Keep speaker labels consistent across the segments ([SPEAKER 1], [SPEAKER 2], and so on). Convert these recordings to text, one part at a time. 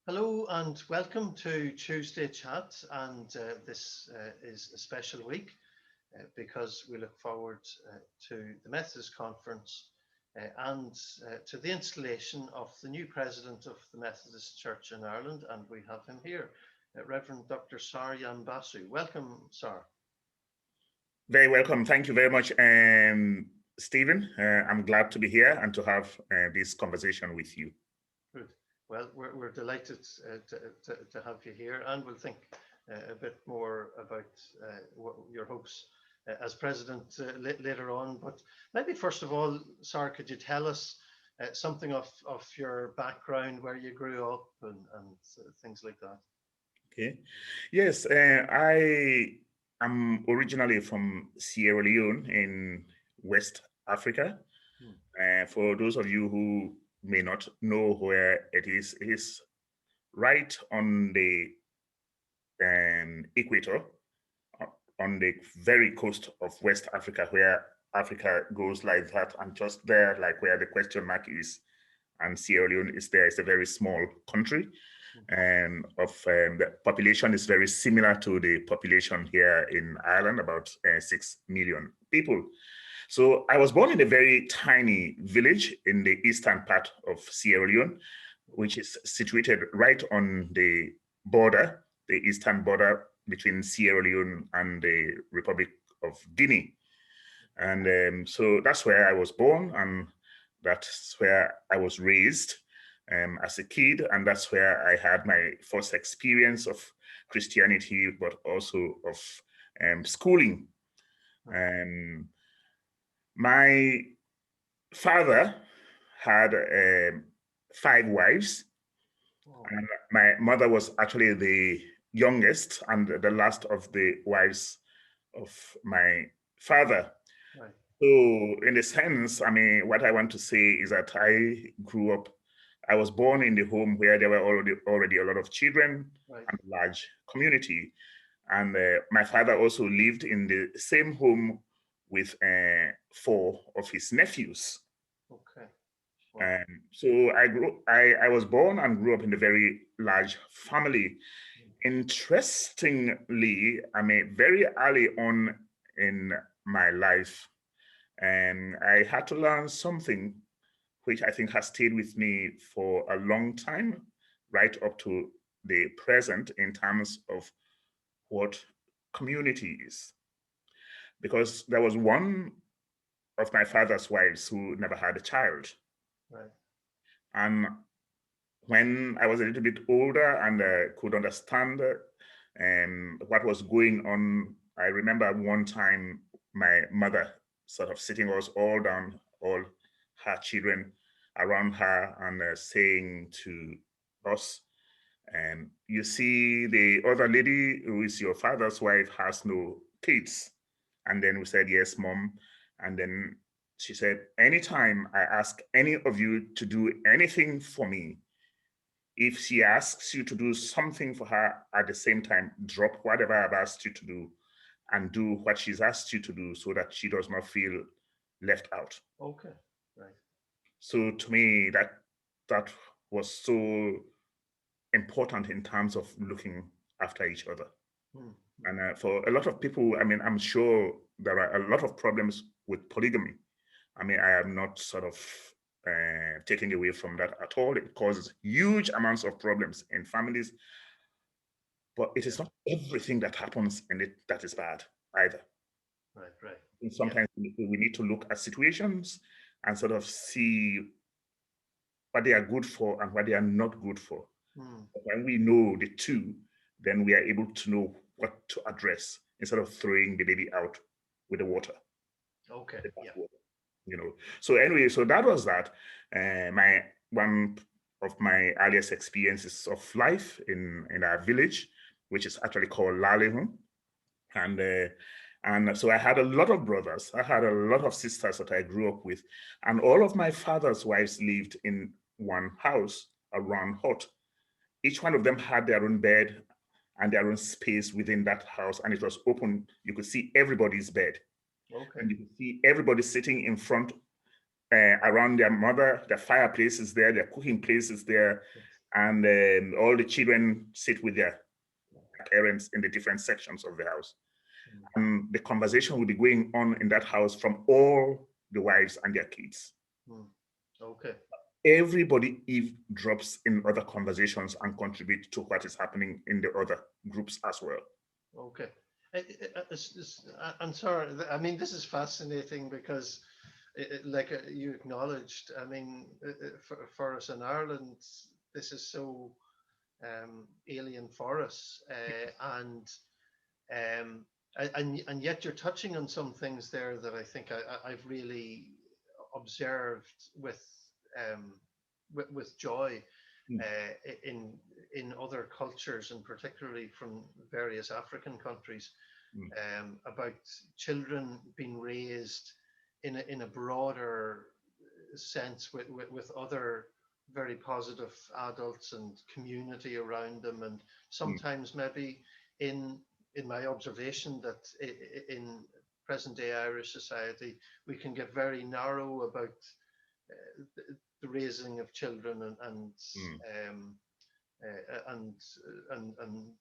[SPEAKER 1] Hello and welcome to Tuesday Chat. And this is a special week because we look forward to the Methodist Conference and to the installation of the new president of the Methodist Church in Ireland. And we have him here, Rev Dr Sahr Yambasu. Welcome, Sahr.
[SPEAKER 2] Very welcome. Thank you very much, Stephen. I'm glad to be here and to have this conversation with you.
[SPEAKER 1] Good. Well, we're delighted to have you here, and we'll think a bit more about what your hopes as president later on. But maybe first of all, Sahr, could you tell us something of your background, where you grew up, and things like that?
[SPEAKER 2] Okay. Yes, I am originally from Sierra Leone in West Africa.
[SPEAKER 1] Hmm.
[SPEAKER 2] For those of you who may not know where it is right on the equator, uh, on the very coast of West Africa, where Africa goes like that, and just there, like where the question mark is, and Sierra Leone is there. It's a very small country, and the population is very similar to the population here in Ireland, about 6 million people. So I was born in a very tiny village in the eastern part of Sierra Leone, which is situated right on the border, the eastern border between Sierra Leone and the Republic of Guinea. And so that's where I was born, and that's where I was raised as a kid. And that's where I had my first experience of Christianity, but also of schooling. Um, my father had 5 wives,
[SPEAKER 1] Oh,
[SPEAKER 2] and my mother was actually the youngest and the last of the wives of my father.
[SPEAKER 1] right,
[SPEAKER 2] So, in a sense, I mean, what I want to say is that I was born in the home where there were already a lot of children
[SPEAKER 1] right.
[SPEAKER 2] and a large community. And my father also lived in the same home with 4 of his nephews.
[SPEAKER 1] Okay. Wow.
[SPEAKER 2] So I was born and grew up in a very large family. Interestingly, I mean, very early on in my life, and I had to learn something which I think has stayed with me for a long time, right up to the present, in terms of what community is. Because there was one of my father's wives who never had a child.
[SPEAKER 1] Right.
[SPEAKER 2] And when I was a little bit older and could understand what was going on, I remember one time my mother sort of sitting us all down, all her children around her, and saying to us, you see, the other lady who is your father's wife has no kids. And then we said, yes, mom. And then she said, anytime I ask any of you to do anything for me, if she asks you to do something for her at the same time, drop whatever I've asked you to do and do what she's asked you to do so that she does not feel left out.
[SPEAKER 1] Okay. Right.
[SPEAKER 2] So to me, that was so important in terms of looking after each other.
[SPEAKER 1] Hmm.
[SPEAKER 2] And for a lot of people, I mean, I'm sure there are a lot of problems with polygamy. I mean, I am not sort of taking away from that at all. It causes huge amounts of problems in families, but it
[SPEAKER 1] Yeah.
[SPEAKER 2] is not everything that happens in it that is bad either.
[SPEAKER 1] Right. Right.
[SPEAKER 2] And
[SPEAKER 1] Yeah.
[SPEAKER 2] sometimes we need to look at situations and sort of see what they are good for and what they are not good for.
[SPEAKER 1] Hmm.
[SPEAKER 2] But when we know the two, then we are able to know what to address instead of throwing the baby out with the water,
[SPEAKER 1] Okay.
[SPEAKER 2] the
[SPEAKER 1] Yeah.
[SPEAKER 2] bathwater. So anyway, so that was that. My one of my earliest experiences of life in our village, which is actually called Lalehun. And so I had a lot of brothers. I had a lot of sisters that I grew up with, and all of my father's wives lived in one house around hut. Each one of them had their own bed and their own space within that house, and it was open. You could see everybody's bed,
[SPEAKER 1] Okay.
[SPEAKER 2] and you could see everybody sitting in front around their mother. Their fireplace is there, their cooking place is there, and all the children sit with their parents in the different sections of the house. And the conversation will be going on in that house from all the wives and their kids.
[SPEAKER 1] Okay.
[SPEAKER 2] Everybody eavesdrops in other conversations and contribute to what is happening in the other groups as well.
[SPEAKER 1] Okay. I'm sorry. I mean, this is fascinating because, like you acknowledged, I mean, for us in Ireland, this is so alien for us, and yet you're touching on some things there that I think I've really observed with joy in other cultures, and particularly from various African countries, about children being raised in a broader sense with other very positive adults and community around them, and sometimes maybe in my observation that in present day Irish society we can get very narrow about the raising of children and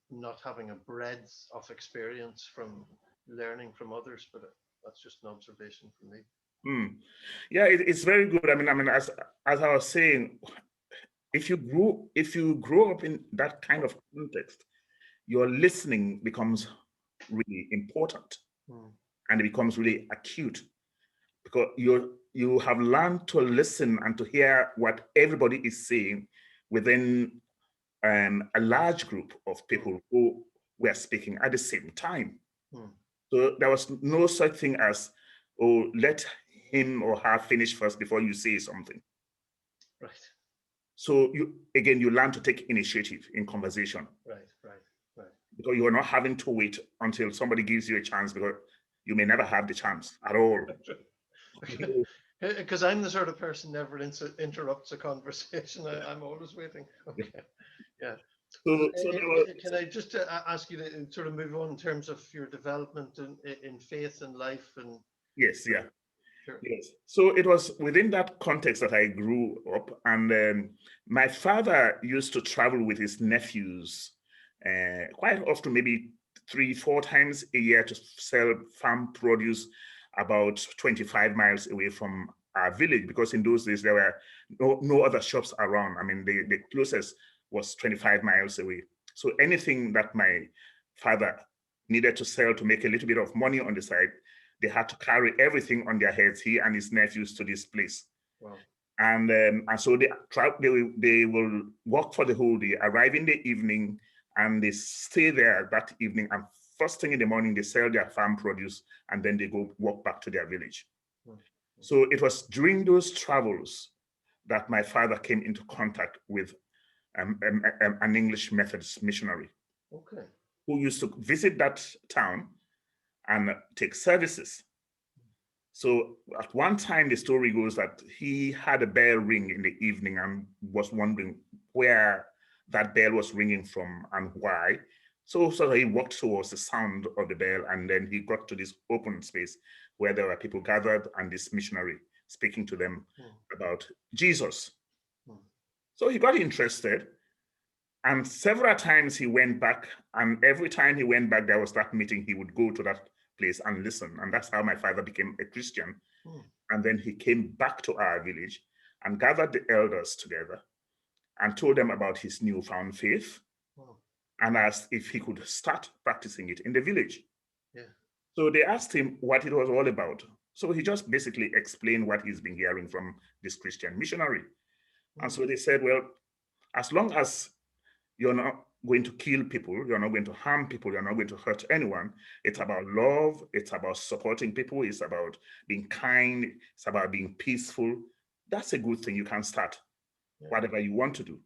[SPEAKER 1] not having a breadth of experience from learning from others, but that's just an observation from me.
[SPEAKER 2] Yeah, it's very good. I mean, as I was saying, if you grow up in that kind of context, your listening becomes really important, and it becomes really acute, because you have learned to listen and to hear what everybody is saying within a large group of people who were speaking at the same time. So there was no such thing as, oh, let him or her finish first before you say something.
[SPEAKER 1] Right.
[SPEAKER 2] So you learn to take initiative in conversation.
[SPEAKER 1] Right.
[SPEAKER 2] Because you are not having to wait until somebody gives you a chance, because you may never have the chance at all.
[SPEAKER 1] Because I'm the sort of person never interrupts a conversation. I'm always waiting. Okay. Yeah. Can I just ask you to sort of move on in terms of your development in faith and life? And
[SPEAKER 2] yes, yeah.
[SPEAKER 1] Sure.
[SPEAKER 2] Yes. So it was within that context that I grew up, and my father used to travel with his nephews quite often, maybe 3-4 times a year, to sell farm produce about 25 miles away from our village, because in those days there were no other shops around. I mean, the closest was 25 miles away. So anything that my father needed to sell to make a little bit of money on the side, they had to carry everything on their heads, he and his nephews, to this place.
[SPEAKER 1] Wow.
[SPEAKER 2] And so they will walk for the whole day, arrive in the evening, and they stay there that evening. And first thing in the morning, they sell their farm produce, and then they go walk back to their village. So it was during those travels that my father came into contact with an English Methodist missionary,
[SPEAKER 1] okay,
[SPEAKER 2] who used to visit that town and take services. So at one time, the story goes that he had a bell ring in the evening and was wondering where that bell was ringing from and why. So he walked towards the sound of the bell, and then he got to this open space where there were people gathered and this missionary speaking to them about Jesus. So he got interested, and several times he went back, and every time he went back, there was that meeting. He would go to that place and listen, and that's how my father became a Christian. And then he came back to our village and gathered the elders together and told them about his newfound faith, and asked if he could start practicing it in the village. So they asked him what it was all about. So he just basically explained what he's been hearing from this Christian missionary. And so they said, well, as long as you're not going to kill people, you're not going to harm people, you're not going to hurt anyone, it's about love, it's about supporting people, it's about being kind, it's about being peaceful. That's a good thing. You can start whatever you want to do.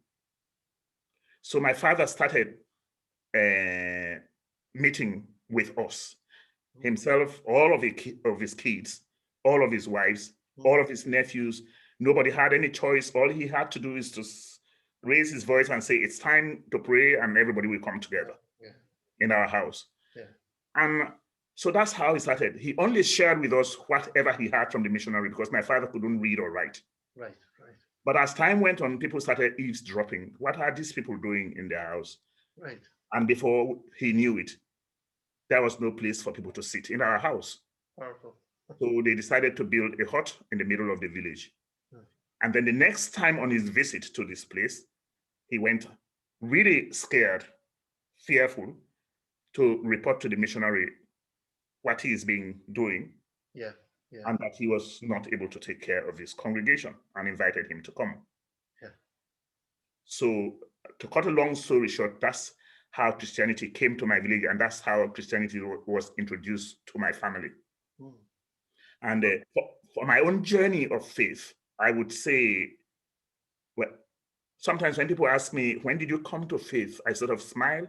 [SPEAKER 2] So my father started meeting with us, himself, all of his kids, all of his wives, all of his nephews. Nobody had any choice. All he had to do is to raise his voice and say, it's time to pray, and everybody will come together in our house. And so that's how he started. He only shared with us whatever he had from the missionary, because my father couldn't read or write. But as time went on, people started eavesdropping. What are these people doing in their house?
[SPEAKER 1] Right.
[SPEAKER 2] And before he knew it, there was no place for people to sit in our house.
[SPEAKER 1] Powerful.
[SPEAKER 2] So they decided to build a hut in the middle of the village. And then the next time on his visit to this place, he went really scared, fearful, to report to the missionary what he is being doing,
[SPEAKER 1] Yeah. Yeah.
[SPEAKER 2] and that he was not able to take care of his congregation, and invited him to come.
[SPEAKER 1] Yeah.
[SPEAKER 2] So to cut a long story short, that's how Christianity came to my village, and that's how Christianity was introduced to my family. And for my own journey of faith, I would say, well, sometimes when people ask me, when did you come to faith? I sort of smile,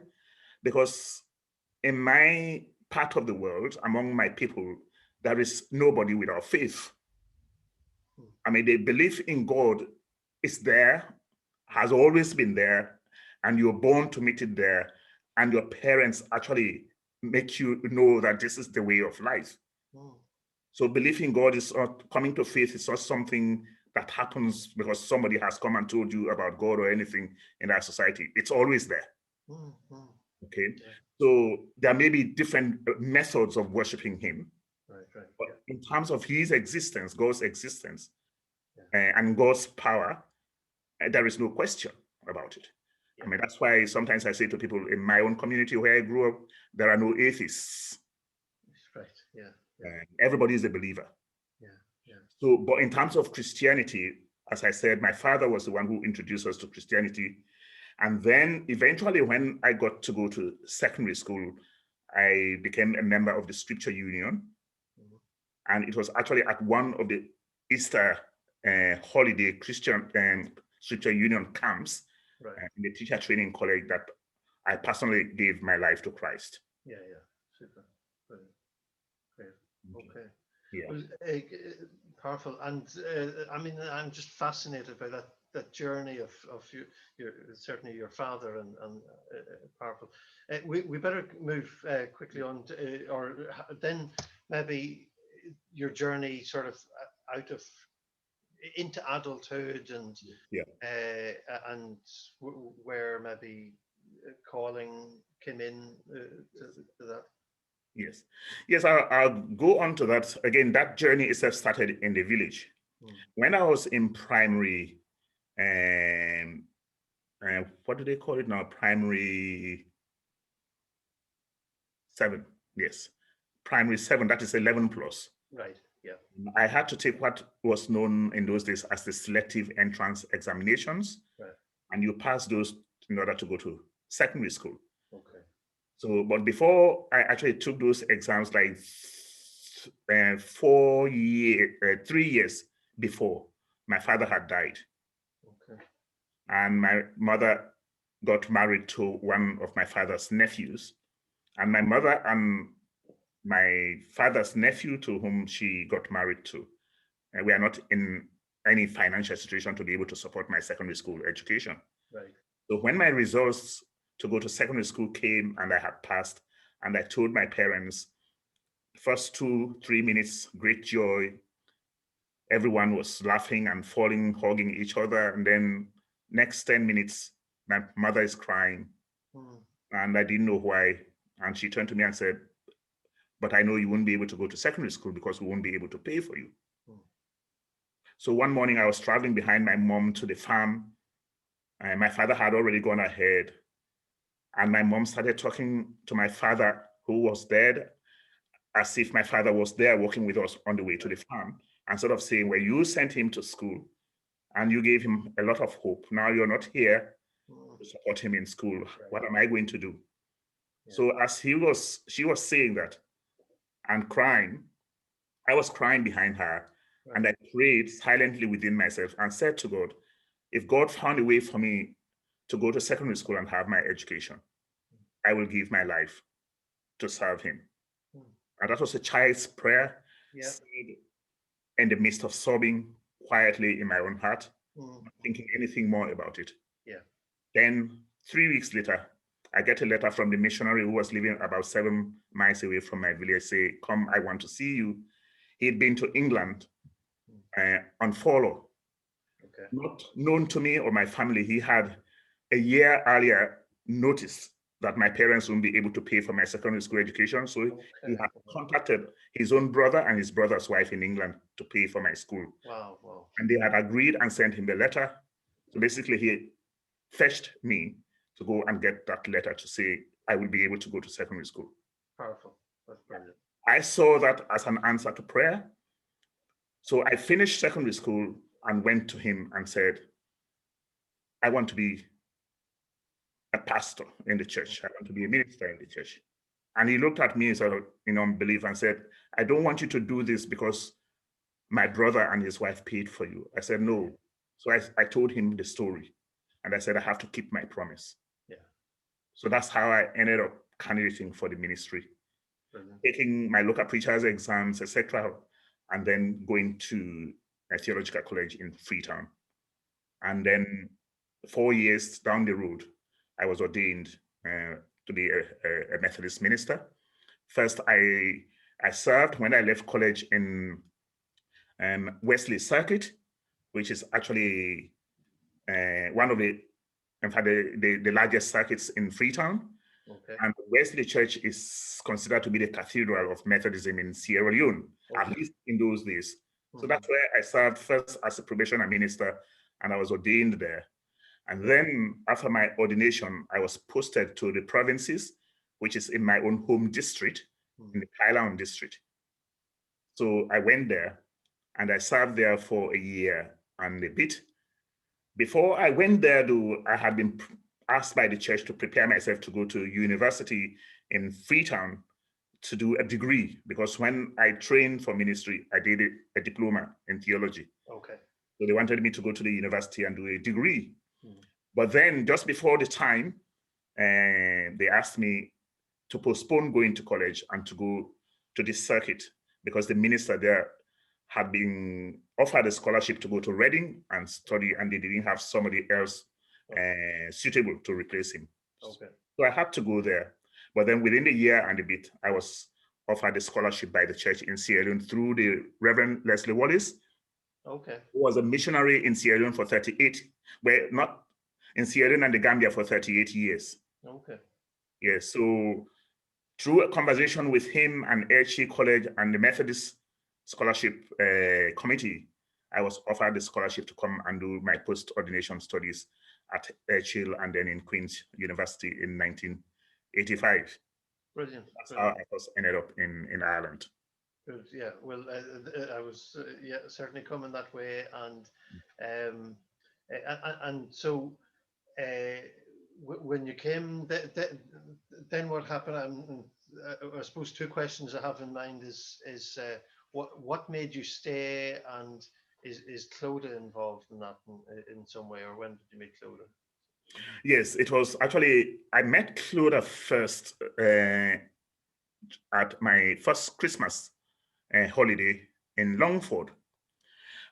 [SPEAKER 2] because in my part of the world, among my people, there is nobody without faith. I mean, the belief in God is there, has always been there, and you're born to meet it there. And your parents actually make you know that this is the way of life. So belief in God is not coming to faith. It's not something that happens because somebody has come and told you about God or anything in our society. It's always there. Okay. Yeah. So there may be different methods of worshiping him. Right. But in terms of his existence, God's existence, and God's power, there is no question about it. Yeah. I mean, that's why sometimes I say to people in my own community where I grew up, there are no atheists. Right. Yeah. Everybody is a believer. Yeah. So, but in terms of Christianity, as I said, my father was the one who introduced us to Christianity. And then eventually when I got to go to secondary school, I became a member of the Scripture Union. And it was actually at one of the Easter holiday Christian Scripture Union camps, in the teacher training college, that I personally gave my life to Christ. Yeah, super. Great. Okay. Yeah. Well,
[SPEAKER 1] powerful. And I mean, I'm just fascinated by that journey of your certainly your father, and powerful. We better move quickly on to, or then maybe your journey sort of out of into adulthood, and where maybe calling came in to that.
[SPEAKER 2] Yes, I'll go on to that. Again, that journey itself started in the village. When I was in primary, what do they call it now? Primary 7, yes. Primary 7, that is 11 plus.
[SPEAKER 1] Right, yeah.
[SPEAKER 2] I had to take what was known in those days as the selective entrance examinations. Right. And you pass those in order to go to secondary school. Okay. So, but before I actually took those exams, like 3 years before, my father had died. Okay. And my mother got married to one of my father's nephews. And my mother and my father's nephew, to whom she got married to, we are not in any financial situation to be able to support my secondary school education. Right. So when my results to go to secondary school came and I had passed, and I told my parents, first 2-3 minutes, great joy. Everyone was laughing and falling, hugging each other. And then next 10 minutes, my mother is crying. And I didn't know why. And she turned to me and said, but I know you won't be able to go to secondary school because we won't be able to pay for you. So one morning I was traveling behind my mom to the farm. And my father had already gone ahead. And my mom started talking to my father, who was dead, as if my father was there working with us on the way to the farm, and sort of saying, well, you sent him to school and you gave him a lot of hope. Now you're not here to support him in school. What am I going to do? Yeah. So as she was saying that and crying, I was crying behind her. Right. And I prayed silently within myself and said to God, if God found a way for me to go to secondary school and have my education, I will give my life to serve him. And that was a child's prayer, said in the midst of sobbing quietly in my own heart, not thinking anything more about it. Yeah. Then 3 weeks later, I get a letter from the missionary who was living about 7 miles away from my village, say, come, I want to see you. He'd been to England on follow.
[SPEAKER 1] Okay.
[SPEAKER 2] not known to me or my family. He had a year earlier noticed that my parents wouldn't be able to pay for my secondary school education. So he
[SPEAKER 1] Okay.
[SPEAKER 2] had contacted his own brother and his brother's wife in England to pay for my school.
[SPEAKER 1] Wow. Wow.
[SPEAKER 2] And they had agreed and sent him the letter. So basically, he fetched me to go and get that letter to say I will be able to go to secondary school.
[SPEAKER 1] Powerful. That's brilliant.
[SPEAKER 2] I saw that as an answer to prayer. So I finished secondary school and went to him and said, I want to be a pastor in the church. I want to be a minister in the church. And he looked at me sort of in unbelief and said, I don't want you to do this because my brother and his wife paid for you. I said, no. So I told him the story. And I said, I have to keep my promise.
[SPEAKER 1] Yeah.
[SPEAKER 2] So that's how I ended up candidating for the ministry, taking my local preachers exams, etc., and then going to a theological college in Freetown. And then 4 years down the road, I was ordained to be a Methodist minister. First, I served when I left college in Wesley Circuit, which is actually one of the, in fact, the largest circuits in Freetown.
[SPEAKER 1] Okay.
[SPEAKER 2] And Wesley Church is considered to be the cathedral of Methodism in Sierra Leone, at least in those days. So that's where I served first as a probationary minister, and I was ordained there. And then after my ordination, I was posted to the provinces, which is in my own home district, in the Kailaun district. So I went there and I served there for a year and a bit. Before I went there, though, I had been asked by the church to prepare myself to go to university in Freetown to do a degree, because when I trained for ministry, I did a diploma in theology.
[SPEAKER 1] Okay.
[SPEAKER 2] So they wanted me to go to the university and do a degree. But then just before the time, they asked me to postpone going to college and to go to this circuit, because the minister there had been offered a scholarship to go to Reading and study, and they didn't have somebody else suitable to replace him.
[SPEAKER 1] Okay.
[SPEAKER 2] So I had to go there. But then within a year and a bit, I was offered a scholarship by the church in Sierra Leone through the Reverend Leslie Wallace,
[SPEAKER 1] okay,
[SPEAKER 2] who was a missionary in Sierra Leone for 38, well, not in Sierra Leone and the Gambia for 38 years.
[SPEAKER 1] Okay.
[SPEAKER 2] Yeah, so through a conversation with him and Ayrshire College and the Methodist Scholarship Committee, I was offered the scholarship to come and do my post-ordination studies at Ayrshire and then in Queen's University in 1985.
[SPEAKER 1] Brilliant.
[SPEAKER 2] That's how I first ended up in Ireland.
[SPEAKER 1] Good. Yeah. Well, I was yeah, certainly coming that way, and so when you came, then what happened? I suppose two questions I have in mind is what made you stay, and is Clodagh involved in that in some way, or when did you meet Clodagh?
[SPEAKER 2] Yes, it was actually, I met Clodagh first at my first Christmas holiday in Longford.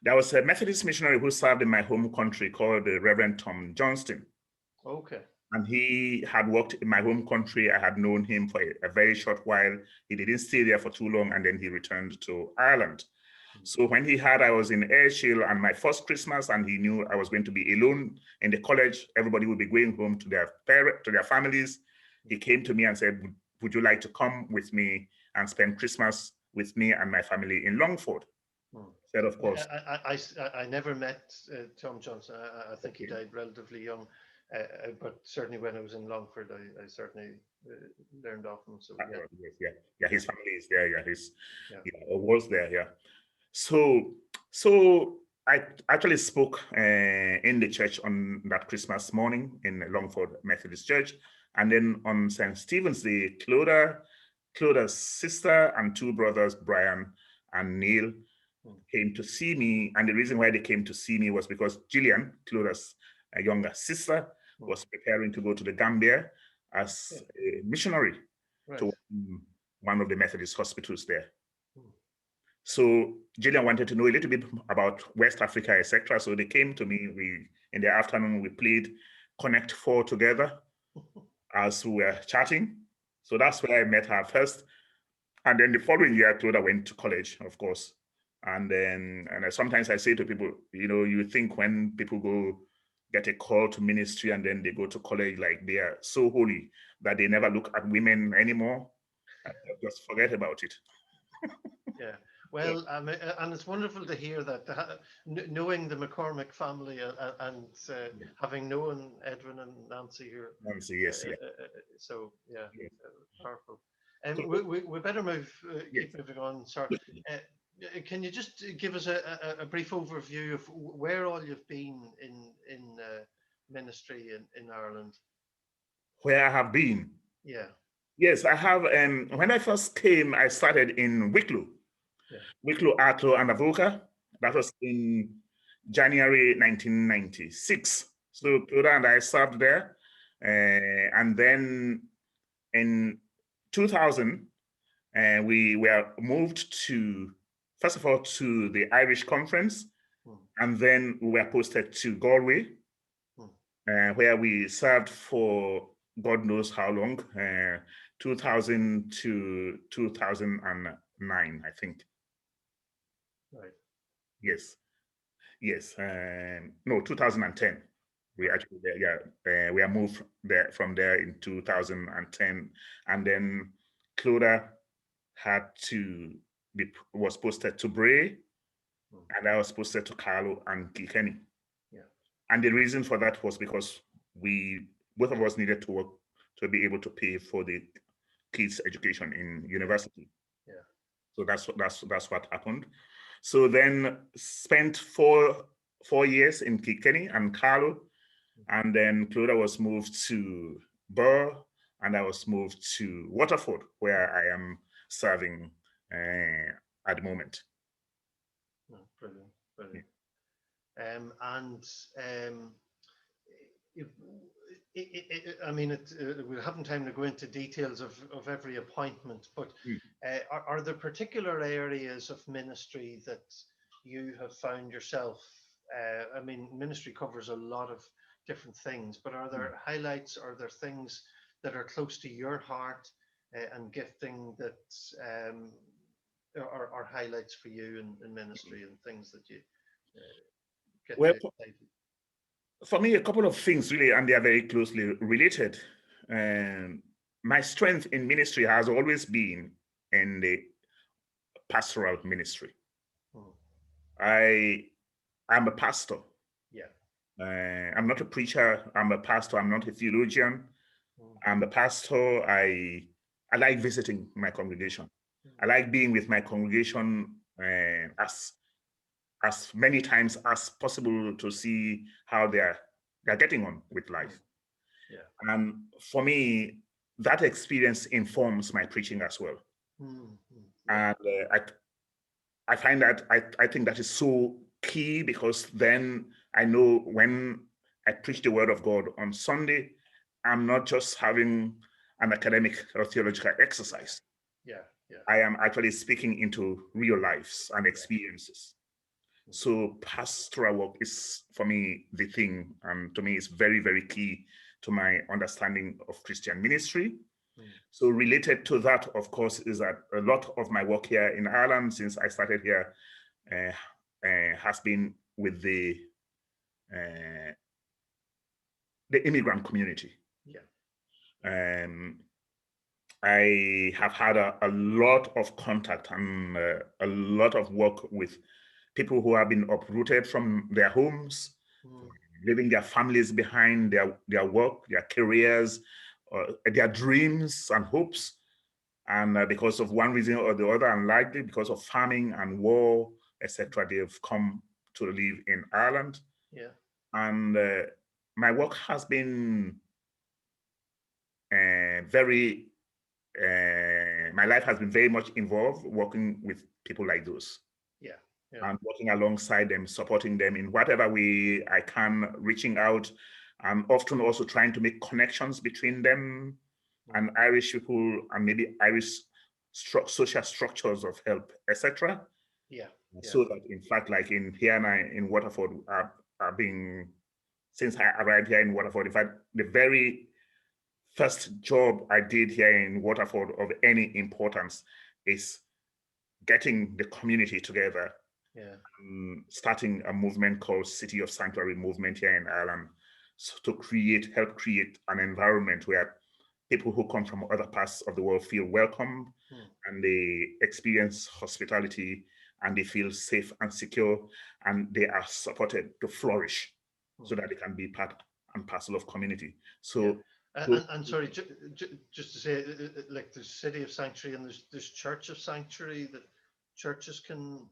[SPEAKER 2] There was a Methodist missionary who served in my home country called the Reverend Tom Johnston.
[SPEAKER 1] Okay.
[SPEAKER 2] And he had worked in my home country. I had known him for a very short while. He didn't stay there for too long, and then he returned to Ireland. So when he heard I was in Ayrshire and my first Christmas, and he knew I was going to be alone in the college, everybody would be going home to their families. He came to me and said, would you like to come with me and spend Christmas with me and my family in Longford? I said, of course.
[SPEAKER 1] I never met Tom Johnson. I think he died relatively young, but certainly when I was in Longford, I certainly learned off him. So
[SPEAKER 2] yeah, his family is there. Yeah, was there. Yeah. So I actually spoke in the church on that Christmas morning in Longford Methodist Church. And then on St. Stephen's Day, Clodagh's sister and two brothers, Brian and Neil, came to see me. And the reason why they came to see me was because Gillian, Clodagh's younger sister, was preparing to go to the Gambia as a missionary to one of the Methodist hospitals there. So Gillian wanted to know a little bit about West Africa, etc. So they came to me. In the afternoon, we played Connect 4 together as we were chatting. So that's where I met her first. And then the following year, Clodagh went to college, of course. And then, sometimes I say to people, you think when people get a call to ministry and then they go to college, like they are so holy that they never look at women anymore. Just forget about it.
[SPEAKER 1] Yeah. Well, and it's wonderful to hear that, knowing the McCormick family and having known Edwin and Nancy here.
[SPEAKER 2] Nancy, yes, yeah.
[SPEAKER 1] So, yeah,
[SPEAKER 2] Yes.
[SPEAKER 1] powerful.
[SPEAKER 2] So,
[SPEAKER 1] We better
[SPEAKER 2] yes.
[SPEAKER 1] keep moving on, sir. Can you just give us a brief overview of where all you've been in ministry in Ireland?
[SPEAKER 2] Where I have been?
[SPEAKER 1] Yeah.
[SPEAKER 2] Yes, I have. When I first came, I started in Wicklow.
[SPEAKER 1] Yeah.
[SPEAKER 2] Wicklow, Atlow, and Avoca. That was in January 1996. So Clodagh and I served there. And then in 2000, we were moved to, first of all, to the Irish Conference. And then we were posted to Galway, where we served for God knows how long, 2000 to 2009, I think.
[SPEAKER 1] Right.
[SPEAKER 2] Yes. No, 2010. We actually, we are moved there from there in 2010, and then Clodagh was posted to Bray, and I was posted to Carlow and Kilkenny.
[SPEAKER 1] Yeah.
[SPEAKER 2] And the reason for that was because both of us needed to work to be able to pay for the kids' education in university.
[SPEAKER 1] Yeah.
[SPEAKER 2] So that's what happened. So then spent four years in Kilkenny and Carlow, and then Clodagh was moved to Burr, and I was moved to Waterford, where I am serving at the moment.
[SPEAKER 1] Oh, brilliant. I mean, we haven't time to go into details of every appointment, but are there particular areas of ministry that you have found yourself? I mean, ministry covers a lot of different things, but are there highlights? Are there things that are close to your heart and gifting that are highlights for you in ministry and things that you get
[SPEAKER 2] Well,
[SPEAKER 1] excited?
[SPEAKER 2] For me, a couple of things really, and they are very closely related. My strength in ministry has always been in the pastoral ministry. I am a pastor.
[SPEAKER 1] Yeah.
[SPEAKER 2] I'm not a preacher. I'm a pastor. I'm not a theologian. I'm a pastor. I like visiting my congregation. I like being with my congregation as many times as possible to see how they're getting on with life.
[SPEAKER 1] Yeah.
[SPEAKER 2] And for me, that experience informs my preaching as well. And I find that I think that is so key, because then I know when I preach the word of God on Sunday, I'm not just having an academic or theological exercise.
[SPEAKER 1] Yeah.
[SPEAKER 2] I am actually speaking into real lives and experiences. So pastoral work is, for me, the thing, and to me, it's very, very key to my understanding of Christian ministry. So related to that, of course, is that a lot of my work here in Ireland, since I started here, has been with the immigrant community.
[SPEAKER 1] Yeah.
[SPEAKER 2] I have had a lot of contact and a lot of work with people who have been uprooted from their homes, leaving their families behind, their work, their careers, their dreams and hopes. And because of one reason or the other, and likely because of famine and war, etc., they've come to live in Ireland.
[SPEAKER 1] Yeah.
[SPEAKER 2] And my work has been my life has been very much involved working with people like those.
[SPEAKER 1] Yeah.
[SPEAKER 2] And working alongside them, supporting them in whatever way I can, reaching out, and often also trying to make connections between them and Irish people, and maybe Irish social structures of help, etc.
[SPEAKER 1] Yeah.
[SPEAKER 2] So that, in fact, like here now in Waterford, since I arrived here in Waterford, in fact, the very first job I did here in Waterford of any importance is getting the community together
[SPEAKER 1] Yeah.
[SPEAKER 2] Starting a movement called City of Sanctuary movement here in Ireland, so to help create an environment where people who come from other parts of the world feel welcome, and they experience hospitality, and they feel safe and secure, and they are supported to flourish, so that they can be part and parcel of community. So,
[SPEAKER 1] and sorry, just to say, like there's City of Sanctuary and there's Church of Sanctuary, that churches can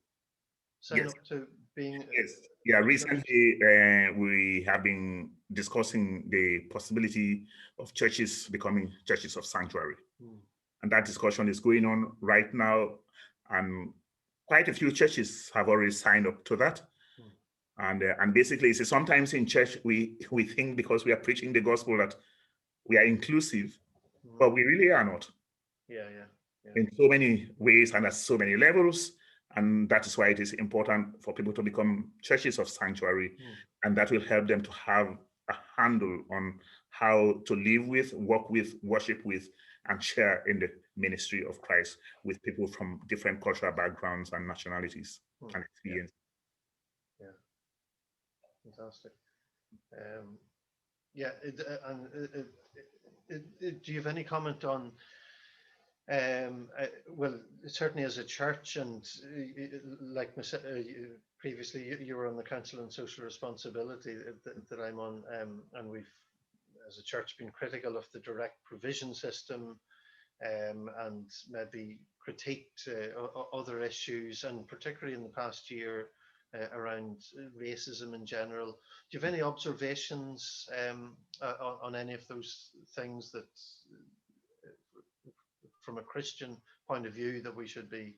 [SPEAKER 1] sign up to being.
[SPEAKER 2] Yes. Yeah, recently we have been discussing the possibility of churches becoming churches of sanctuary. And that discussion is going on right now. And quite a few churches have already signed up to that. And basically, so sometimes in church, we think because we are preaching the gospel that we are inclusive, but we really are not.
[SPEAKER 1] Yeah.
[SPEAKER 2] In so many ways and at so many levels. And that is why it is important for people to become churches of sanctuary, and that will help them to have a handle on how to live with, work with, worship with, and share in the ministry of Christ with people from different cultural backgrounds and nationalities and experience.
[SPEAKER 1] Yeah. Fantastic. Do you have any comment on? Well, certainly as a church, and like previously, you were on the Council on Social Responsibility that I'm on, and we've, as a church, been critical of the direct provision system, and maybe critiqued other issues, and particularly in the past year around racism in general. Do you have any observations on any of those things that, from a Christian point of view, that we should be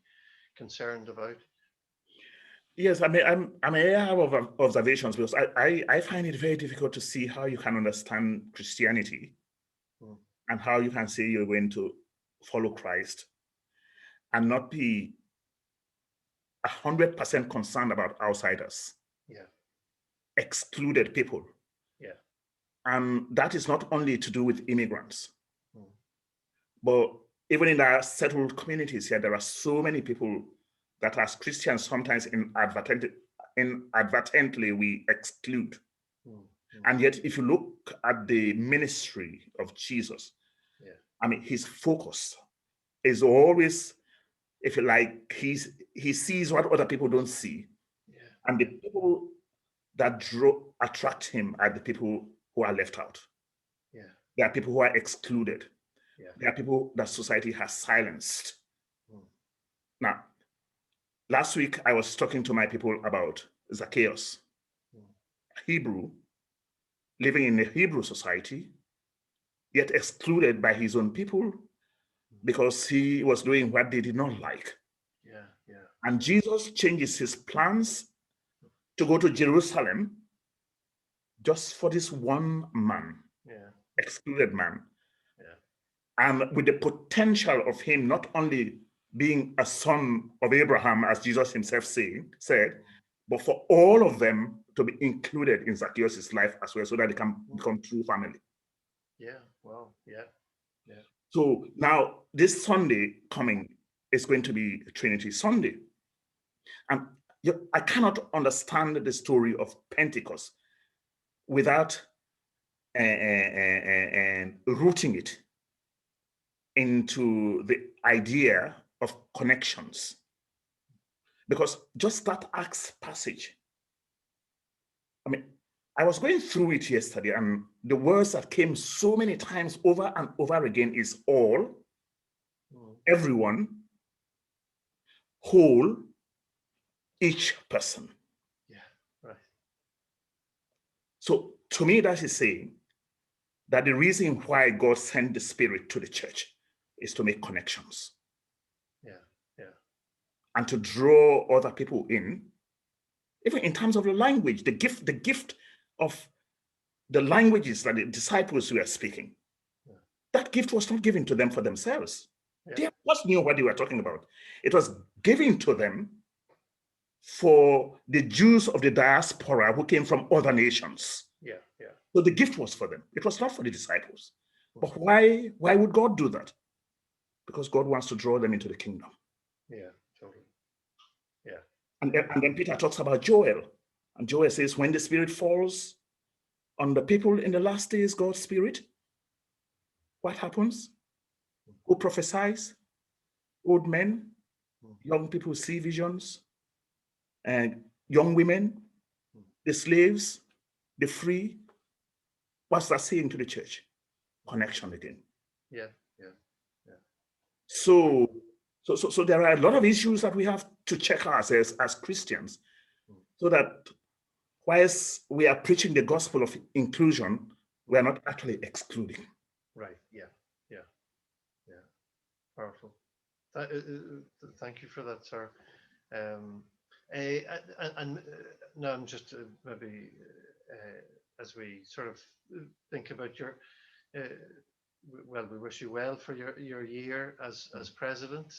[SPEAKER 1] concerned about?
[SPEAKER 2] Yes, I mean, I have observations, because I find it very difficult to see how you can understand Christianity and how you can say you're going to follow Christ and not be 100% concerned about outsiders, excluded people. And that is not only to do with immigrants, but even in our settled communities here, there are so many people that as Christians, sometimes inadvertently we exclude. And yet, if you look at the ministry of Jesus, I mean, his focus is always, if you like, he sees what other people don't see. And the people that attract him are the people who are left out. There are people who are excluded. There are people that society has silenced. Now, last week I was talking to my people about Zacchaeus, Hebrew, living in a Hebrew society, yet excluded by his own people because he was doing what they did not like. And Jesus changes his plans to go to Jerusalem just for this one man, excluded man. And with the potential of him not only being a son of Abraham, as Jesus himself said, but for all of them to be included in Zacchaeus' life as well, so that they can become true family. So now this Sunday coming is going to be Trinity Sunday. And I cannot understand the story of Pentecost without rooting it into the idea of connections. Because just that Acts passage, I mean, I was going through it yesterday, and the words that came so many times over and over again is all, everyone, whole, each person. So to me, that is saying that the reason why God sent the Spirit to the church is to make connections. And to draw other people in, even in terms of the language, the gift of the languages that the disciples were speaking. That gift was not given to them for themselves. They of course knew what they were talking about. It was given to them for the Jews of the diaspora who came from other nations. So the gift was for them. It was not for the disciples. But why would God do that? Because God wants to draw them into the kingdom. And then Peter talks about Joel. And Joel says, when the Spirit falls on the people in the last days, God's Spirit, what happens? Who prophesies? Old men, young people who see visions, and young women, the slaves, the free. What's that saying to the church? Connection again.
[SPEAKER 1] Yeah.
[SPEAKER 2] So there are a lot of issues that we have to check ourselves as Christians, so that whilst we are preaching the gospel of inclusion, we are not actually excluding.
[SPEAKER 1] Right. Yeah. Powerful. Thank you for that, sir. And now I'm just maybe as we sort of think about your, well, we wish you well for your year as president,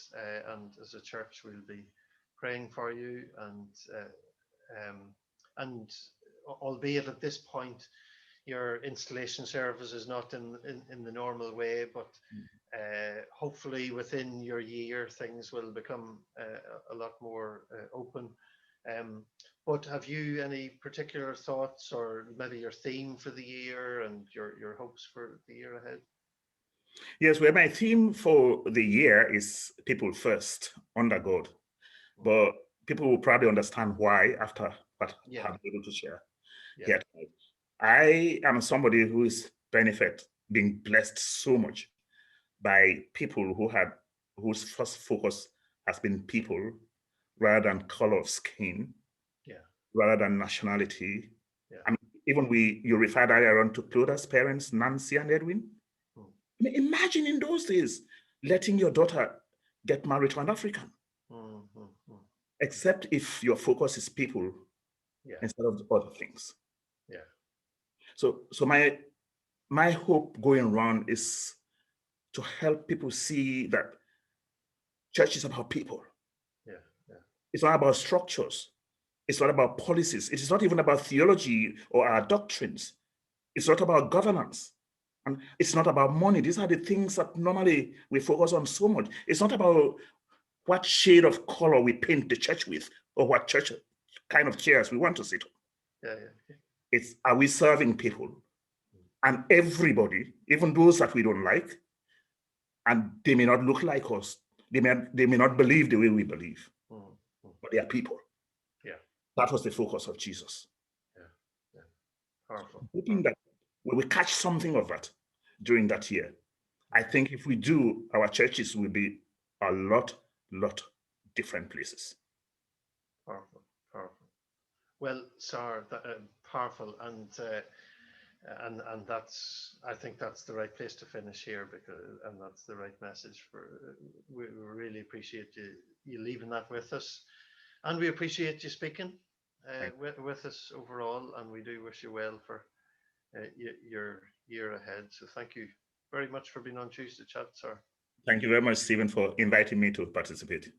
[SPEAKER 1] and as a church we'll be praying for you, and albeit at this point your installation service is not in the normal way, but hopefully within your year things will become a lot more open. But have you any particular thoughts, or maybe your theme for the year and your hopes for the year ahead?
[SPEAKER 2] Yes, well, my theme for the year is people first, under God. But people will probably understand why after what I'm able to share here tonight. I am somebody who is being blessed so much by people whose first focus has been people rather than color of skin, rather than nationality. I mean, even you referred earlier on to Cloda's parents, Nancy and Edwin. I mean, imagine in those days letting your daughter get married to an African, except if your focus is people instead of other things. So my hope going around is to help people see that church is about people. It's not about structures. It's not about policies. It is not even about theology or our doctrines. It's not about governance. And it's not about money. These are the things that normally we focus on so much. It's not about what shade of color we paint the church with, or what church kind of chairs we want to sit on. It's, are we serving people? And everybody, even those that we don't like, and they may not look like us, they may not believe the way we believe, but they are people. That was the focus of Jesus.
[SPEAKER 1] Powerful.
[SPEAKER 2] Hoping that we will catch something of that during that year. I think if we do, our churches will be a lot different places.
[SPEAKER 1] Powerful. Well, Sahr, powerful, and that's, I think that's the right place to finish here, and that's the right message for. We really appreciate you leaving that with us, and we appreciate you speaking with us overall, and we do wish you well for your year ahead. So thank you very much for being on Tuesday Chat, Sahr.
[SPEAKER 2] Thank you very much, Stephen, for inviting me to participate.